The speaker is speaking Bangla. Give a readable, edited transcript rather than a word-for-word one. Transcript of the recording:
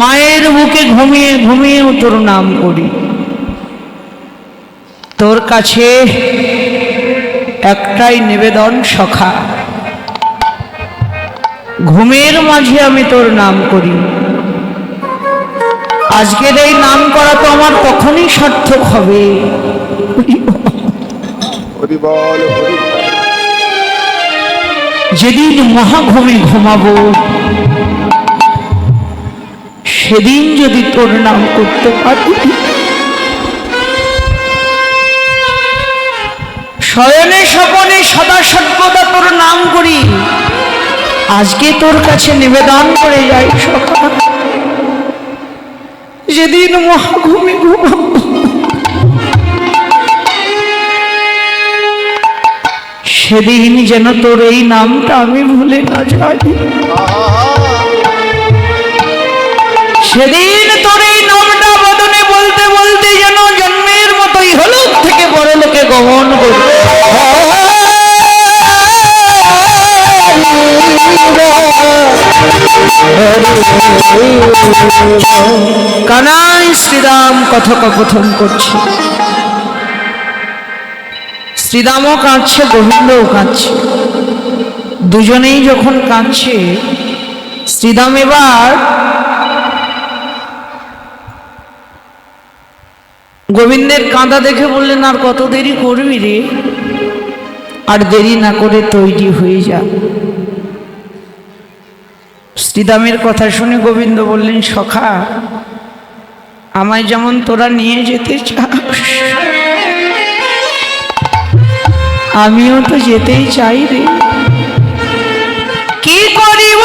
মায়ের বুকে ঘুমিয়ে ঘুমিয়েও তোর নাম করি। তোর কাছে একটাই নিবেদন সখা, ঘুমের মাঝে আমি তোর নাম করি। আজকের এই নাম করা তো আমার তখনই সার্থক হবে যেদিন মহাঘুমে ঘুমাবো, সেদিন যদি তোর নাম করতে পারি। শয়নে স্বপনে সদা সর্বদা তোর নাম করি। আজকে তোর কাছে নিবেদন করে যাই সখা, যেদিন মহাঘুমে ঘুমাবো, সেদিন যেন তোর এই নামটা আমি ভুলে না যাই। সেদিন তোর এই নামটা বদনে বলতে বলতে যেন জন্মের মতোই হলো থেকে বড় লোকে গমন করবে। কানাই শ্রীরাম কথোপকথন করছে, শ্রীরামও কাঁদছে, গোবিন্দও কাঁদছে। দুজনেই যখন কাঁদছে, শ্রীরাম এবার গোবিন্দের কাঁদা দেখে বললেন, আর কত দেরি করবি রে, আর দেরি না করে তৈরি হয়ে যা। শ্রীরামের কথা শুনে গোবিন্দ বললেন, সখা আমায় যেমন তোরা নিয়ে যেতে চাস, আমিও তো যেতেই চাই রে। কি করিব